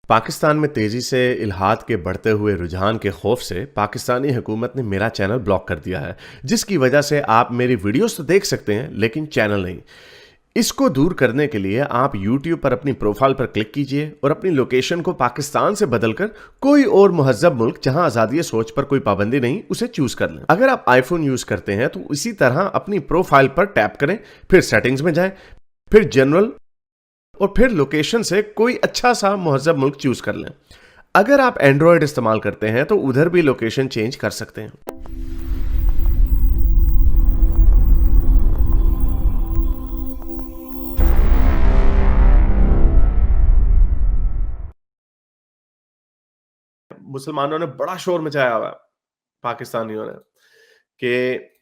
पाकिस्तान में तेजी से इल्हाद के बढ़ते हुए रुझान के खौफ से पाकिस्तानी हुकूमत ने मेरा चैनल ब्लॉक कर दिया है, जिसकी वजह से आप मेरी वीडियोस तो देख सकते हैं लेकिन चैनल नहीं। इसको दूर करने के लिए आप YouTube पर अपनी प्रोफाइल पर क्लिक कीजिए और अपनी लोकेशन को पाकिस्तान से बदलकर कोई और मुहज्जब मुल्क जहां आज़ादी सोच पर कोई पाबंदी नहीं उसे चूज कर लें। अगर आप आईफोन यूज करते हैं तो इसी तरह अपनी प्रोफाइल पर टैप करें, फिर सेटिंग्स में जाएं, फिर जनरल और फिर लोकेशन से कोई अच्छा सा मुहज्जब मुल्क चूज कर लें। अगर आप एंड्रॉयड इस्तेमाल करते हैं तो उधर भी लोकेशन चेंज कर सकते हैं। मुसलमानों ने बड़ा शोर मचाया हुआ है पाकिस्तानियों ने कि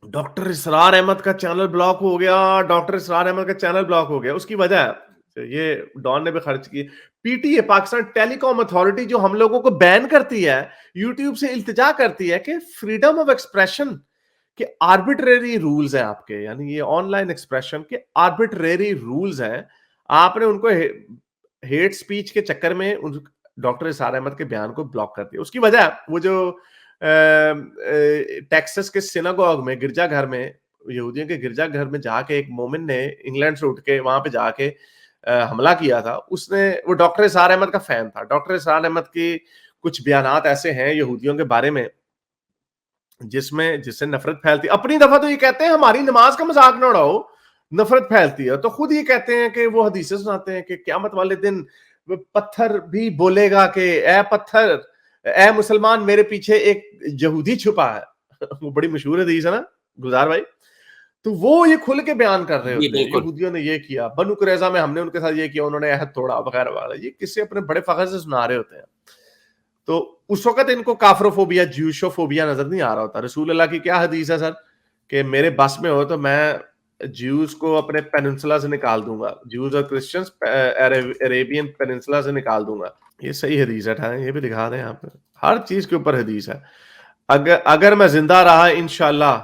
डॉक्टर इसरार अहमद का चैनल ब्लॉक हो गया, डॉक्टर इसरार अहमद का चैनल ब्लॉक हो गया। उसकी वजह है, तो ये डॉन ने भी खर्च की। पीटीए पाकिस्तान टेलीकॉम अथॉरिटी जो हम लोगों को बैन करती है, यूट्यूब से इल्तिजा करती है कि फ्रीडम ऑफ एक्सप्रेशन के आर्बिट्रेरी रूल्स हैं आपके, यानी ये ऑनलाइन एक्सप्रेशन के आर्बिट्रेरी रूल्स हैं। आपने उनको हेट स्पीच के चक्कर में डॉक्टर इसार अहमद के बयान को ब्लॉक कर दिया। उसकी वजह वो जो टेक्सास के सिनागोग में, गिरजाघर में, यहूदियों के गिरजाघर में जाके एक मोमिन ने इंग्लैंड से उठ के वहां पे जाके हमला किया था। उसने, वो डॉक्टर इसार अहमद का फैन था। डॉक्टर इसार अहमद की कुछ बयानात ऐसे हैं यहूदियों के बारे में जिससे नफरत फैलती। अपनी दफा तो ये कहते हैं हमारी नमाज का मजाक न उड़ाओ, नफरत फैलती है। तो खुद ये कहते हैं कि वो हदीसें सुनाते हैं कि क़यामत वाले दिन पत्थर भी बोलेगा कि ए पत्थर, ए मुसलमान, मेरे पीछे एक यहूदी छुपा है। वो बड़ी मशहूर हदीस है ना गुजार भाई। तो वो ये खुल के बयान कर रहे जी होते हैं, बिल्कुल। यहूदियों ने ये किया, बनु कुरैजा में हमने उनके साथ ये किया, उन्होंने अहद तोड़ा वगैरह वगैरह। ये किससे अपने बड़े फखर से सुना रहे होते हैं। तो उस वक्त इनको काफरोफोबिया, ज्यूशोफोबिया नजर नहीं आ रहा होता। रसूल अल्लाह की क्या हदीस है सर कि मेरे बस में हो तो मैं ज्यूज को अपने पेनिनसुला से निकाल दूंगा, ज्यूज और क्रिश्चियंस अरेबियन पेनिनसुला से निकाल दूंगा। ये सही हदीस है, ये भी दिखा दें यहाँ पे। हर चीज के ऊपर हदीस है। अगर अगर मैं जिंदा रहा इंशाल्लाह,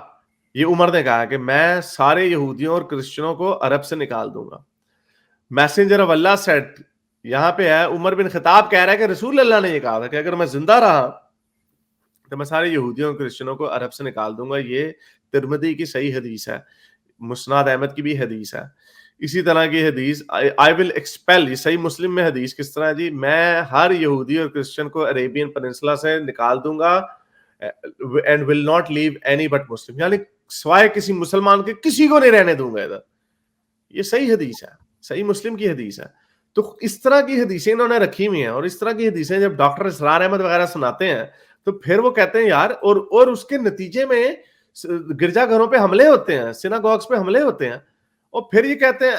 ये उमर ने कहा कि मैं सारे यहूदियों और क्रिश्चियनों को अरब से निकाल दूंगा। मैसेंजर ऑफ अल्लाह सेड, यहां पे है उमर बिन खिताब कह रहा है कि रसूल अल्लाह ने ये कहा था कि अगर मैं जिंदा रहा तो मैं सारे यहूदियों और क्रिश्चियनों को अरब से निकाल दूंगा। ये तिरमिदी की सही हदीस है, मुस्नाद अहमद की भी हदीस है। इसी तरह की हदीस आई विल एक्सपेल, ये सही मुस्लिम में हदीस किस तरह है जी, मैं हर यहूदी और क्रिश्चियन को अरेबियन पेनिनसुला से निकाल दूंगा and will not leave any but Muslim, यानी सिवाय किसी मुसलमान के किसी को नहीं रहने दूंगा इधर। ये सही हदीस है, सही मुस्लिम की हदीस है। तो इस तरह की हदीसें इन्होंने रखी हुई हैं, और इस तरह की हदीसें जब डॉक्टर इसरार अहमद वगैरह सुनाते हैं तो फिर वो कहते हैं यार, और उसके नतीजे में गिरजाघरों पे हमले होते हैं, सिनागॉग्स पे हमले होते हैं, और फिर ये कहते हैं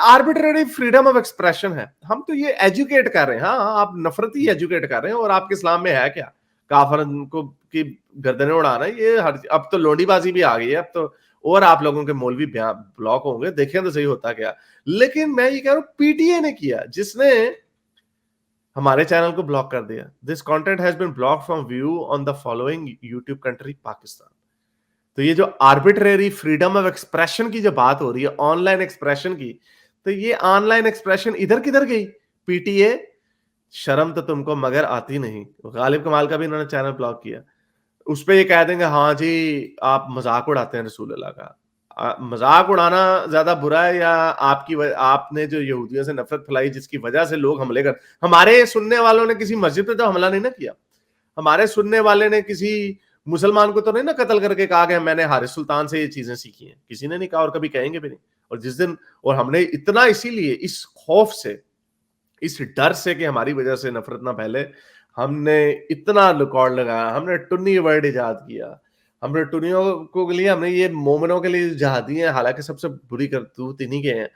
आर्बिट्रेरी फ्रीडम ऑफ एक्सप्रेशन है। हम तो ये एजुकेट कर रहे हैं। हाँ, आप नफरती एजुकेट कर रहे हैं। और आपके इस्लाम में है क्या काफर को की गर्दनें उड़ाना? ये अब तो लोडीबाजी भी आ गई है। अब तो और आप लोगों के मौलवी ब्लॉक होंगे, देखें तो सही होता क्या। लेकिन मैं ये कह रहा हूं पीटीए ने किया, जिसने हमारे चैनल को ब्लॉक कर दिया। This content has been block from view on the following YouTube country Pakistan. तो ये जो आर्बिट्रेरी फ्रीडम ऑफ एक्सप्रेशन की जो बात हो रही है, ऑनलाइन एक्सप्रेशन की, तो ये ऑनलाइन एक्सप्रेशन इधर किधर गई? पीटीए, शर्म तो तुमको मगर आती नहीं। गालिब कमाल का भी इन्होंने चैनल ब्लॉक किया। उस पे ये कह देंगे हाँ जी आप मजाक उड़ाते हैं रसूल अल्लाह का। मजाक उड़ाना ज्यादा बुरा है या आपने जो यहूदियों से नफरत फैलाई जिसकी वजह से लोग हमले कर? हमारे सुनने वालों ने किसी मस्जिद पे तो हमला नहीं ना किया। हमारे सुनने वाले ने किसी मुसलमान को तो नहीं ना कत्ल करके कहा कि मैंने हारिस सुल्तान से ये चीजें सीखी हैं। किसी ने नहीं कहा और कभी कहेंगे भी नहीं। और जिस दिन, और हमने इतना, इसीलिए इस खौफ से, इस डर से कि हमारी वजह से नफरत ना फैले, हमने इतना रिकॉर्ड लगाया, हमने टुन्नी वर्ड इजाद किया। हमने टुन्नियों को लिए, हमने ये मोमिनों के लिए जहादी हैं, हालांकि सबसे बुरी करतूत इन्हीं के हैं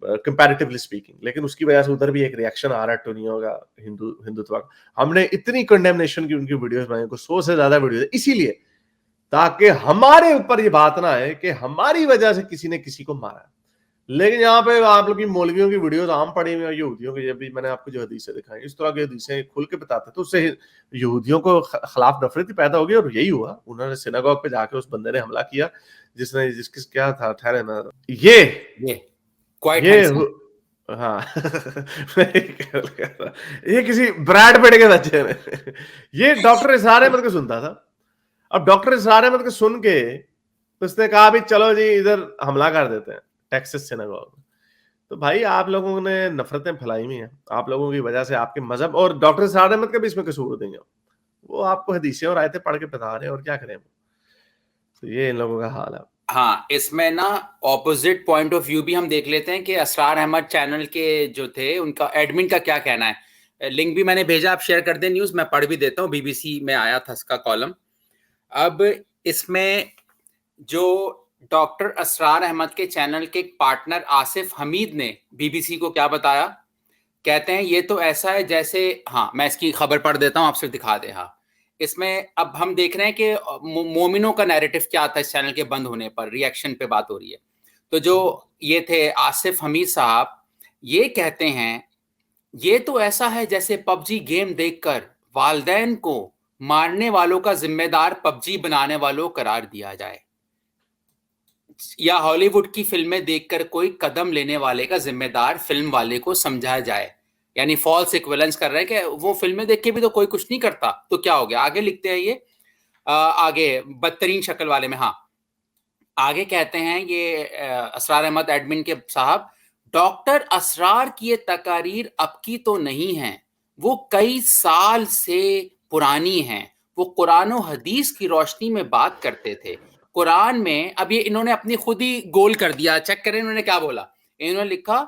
कंपैरेटिवली स्पीकिंग, लेकिन उसकी वजह से उधर भी एक रिएक्शन आ रहा है टुन्नियों का, हिंदुत्व का। हमने इतनी कंडेमनेशन की उनकी वीडियोस बनाई, को 100 से ज्यादा वीडियोस, इसीलिए ताकि हमारे ऊपर ये बात ना आए कि हमारी वजह से किसी ने किसी को मारा। लेकिन यहाँ पे आप लोग की मौलवियों की वीडियोस आम पड़ी हुई है, यहूदियों की, जब भी मैंने आपको जो हदीसें दिखाई, इस तरह की हदीसें खुल के बताते, तो उससे यहूदियों को खिलाफ नफरत ही पैदा होगी। और यही हुआ, उन्होंने सिनागोग पे जाके उस बंदे ने हमला किया जिसने, जिसकी क्या था, ठहरे ना, ये ये क्वाइट ये हैंडसम। हाँ मैं कह रहा, ये किसी ब्रैड पिट के बच्चे ने ये डॉक्टर इसरार अहमद को सुनता था। अब डॉक्टर इसरार अहमद को सुन के उसने कहा भी चलो जी इधर हमला कर देते हैं टेक्सास सिनेगोग में। तो भाई आप लोगों ने नफरतें फैलाई हुई हैं, आप लोगों की वजह से आपके मजहब और डॉक्टर इसरार अहमद का भी इसमें कसूर नहीं है। वो आपको हदीसें और आयतें पढ़ के बता रहे हैं और क्या करें वो। तो ये इन लोगों का हाल है। हाँ, इसमें ना ऑपोजिट पॉइंट ऑफ व्यू भी हम देख लेते हैं कि असरार अहमद चैनल के जो थे उनका एडमिन का क्या कहना है। लिंक भी मैंने भेजा, आप शेयर कर दें न्यूज़, मैं पढ़ भी देता हूँ। बीबीसी में आया था इसका कॉलम। अब इसमें जो डॉक्टर असरार अहमद के चैनल के एक पार्टनर आसिफ हमीद ने बीबीसी को क्या बताया, कहते हैं ये तो ऐसा है जैसे, हाँ मैं इसकी खबर पढ़ देता हूँ, आप सिर्फ दिखा दे। हाँ, इसमें अब हम देख रहे हैं कि मोमिनों का नैरेटिव क्या था इस चैनल के बंद होने पर, रिएक्शन पे बात हो रही है। तो जो ये थे आसिफ हमीद साहब, ये कहते हैं ये तो ऐसा है जैसे पबजी गेम देखकर वालिदैन को मारने वालों का जिम्मेदार पबजी बनाने वालों करार दिया जाए, या हॉलीवुड की फिल्में देखकर कोई कदम लेने वाले का जिम्मेदार फिल्म वाले को समझा जाए। यानी फॉल्स इक्विवेलेंस कर रहे हैं कि वो फिल्में देख के भी तो कोई कुछ नहीं करता, तो क्या हो गया। आगे लिखते हैं ये आगे बदतरीन शक्ल वाले में। हाँ, आगे कहते हैं ये असरार अहमद एडमिन के साहब, डॉक्टर असरार की ये तकारीर अब की तो नहीं है, वो कई साल से पुरानी हैं। वो कुरान और हदीस की रोशनी में बात करते थे। कुरान में, अब ये इन्होंने अपनी खुद ही गोल कर दिया, चेक करें इन्होंने क्या बोला। इन्होंने लिखा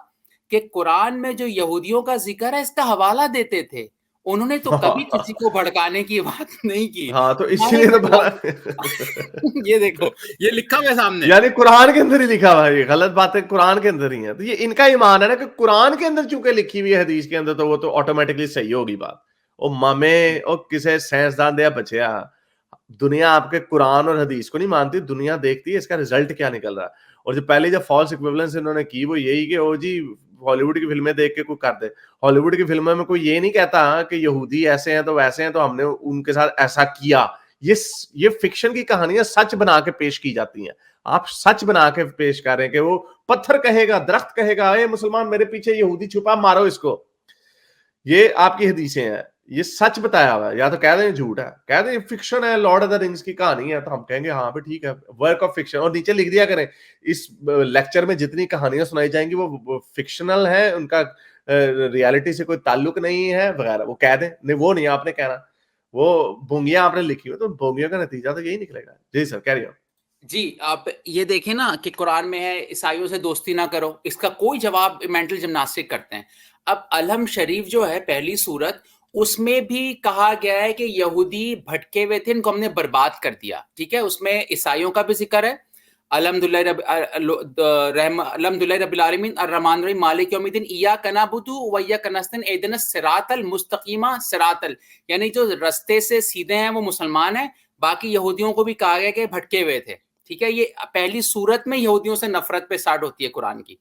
कि कुरान में जो यहूदियों का जिक्र है इसका हवाला देते थे, उन्होंने तो कभी किसी को भड़काने की बात नहीं की। हाँ तो इसलिए तो ये देखो, ये लिखा हुआ है सामने, यानी कुरान के अंदर ही लिखा हुआ है। ये गलत बात है, कुरान के अंदर ही है। तो ये इनका ईमान है ना कि कुरान के अंदर चूंकि लिखी हुई है हदीस के अंदर, तो वो तो ऑटोमेटिकली सही होगी बात। और मामे और किसे साइंसदान दे बचया, दुनिया आपके कुरान और हदीस को नहीं मानती, दुनिया देखती है इसका रिजल्ट क्या निकल रहा है। और जो पहले जब फॉल्स इक्विवेलेंस इन्होंने की वो यही कि ओ जी हॉलीवुड की फिल्में देख के कोई कर दे। हॉलीवुड की फिल्मों में कोई ये नहीं कहता कि यहूदी ऐसे हैं तो वैसे हैं तो हमने उनके साथ ऐसा किया। ये फिक्शन की कहानियां सच बना के पेश की जाती हैं। आप सच बना के पेश कर रहे हैं कि वो पत्थर कहेगा, दरख्त कहेगा, ए मुसलमान मेरे पीछे यहूदी छुपा, मारो इसको। ये आपकी हदीसें हैं, ये सच बताया हुआ है। या तो कह दें झूठ है, कह दें फिक्शन है, लॉर्ड ऑफ द रिंग्स की कहानी है, तो हम कहेंगे हाँ भी ठीक है, वर्क ऑफ फिक्शन। और नीचे लिख दिया करें इस लेक्चर में जितनी कहानियां सुनाई जाएंगी वो फिक्शनल है, उनका रियलिटी से कोई ताल्लुक नहीं है वगैरह। वो कह दें, नहीं वो नहीं आपने कहना, वो बोंगियां आपने लिखी हुई, तो बोंगियों का नतीजा तो यही निकलेगा। जी सर, कैरी ऑन। जी। आप ये देखें ना कि कुरान में है ईसाइयों से दोस्ती ना करो, इसका कोई जवाब मेंटल जिम्नास्टिक करते हैं। अब अलहम शरीफ जो है पहली सूरत, उसमें भी कहा गया है कि यहूदी भटके हुए थे, इनको हमने बर्बाद कर दिया। ठीक है, उसमें ईसाइयों का भी जिक्र है। अल्हम्दुलिल्लाह रब्बिल आलमीन अर्रहमान रहीम मालिक यौमिद्दीन इय्याका नअबुदु व इय्याका नस्तईन इहदिनस सिरातल मुस्तकीमा सिरातल, यानी जो रास्ते से सीधे हैं वो मुसलमान हैं। बाकी यहूदियों को भी कहा गया कि भटके हुए थे। ठीक है, ये पहली सूरत में यहूदियों से नफरत पे स्टार्ट होती है कुरान की।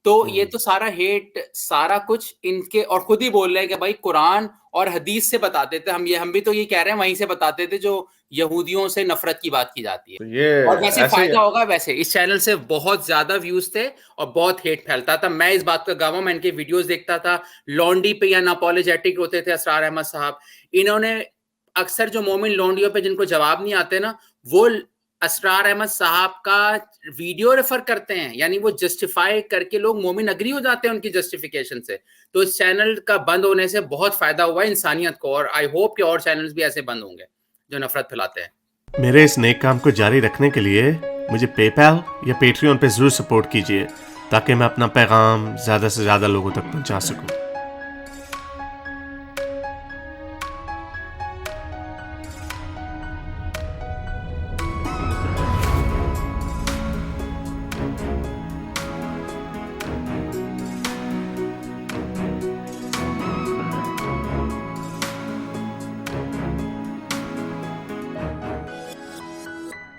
तो ये तो सारा हेट, सारा कुछ इनके, और खुद ही बोल रहे हैं कि भाई कुरान और हदीस से बताते थे हम भी तो ये कह रहे हैं वहीं से बताते थे जो यहूदियों से नफरत की बात की जाती है। तो ये और वैसे फायदा होगा, वैसे इस चैनल से बहुत ज्यादा व्यूज थे और बहुत हेट फैलता था। मैं इस बात का गवाह, मैं इनके वीडियोस देखता था, लॉन्डी पे या अनअपॉलोजेटिक होते थे असरार अहमद साहब। इन्होंने अक्सर जो मोमिन लॉन्डियों पे जिनको जवाब नहीं आते ना, वो असरार अहमद साहब का वीडियो रेफर करते हैं, यानी वो जस्टिफाई करके लोग मोमिन अग्री हो जाते हैं उनकी जस्टिफिकेशन से। तो इस चैनल का बंद होने से बहुत फायदा हुआ है इंसानियत को, और आई होप कि और चैनल्स भी ऐसे बंद होंगे जो नफरत फैलाते हैं। मेरे इस नेक काम को जारी रखने के लिए मुझे पेपैल या पेट्रियन पे जरूर सपोर्ट कीजिए, ताकि मैं अपना पैगाम ज्यादा से ज्यादा लोगों तक पहुंचा सकूं।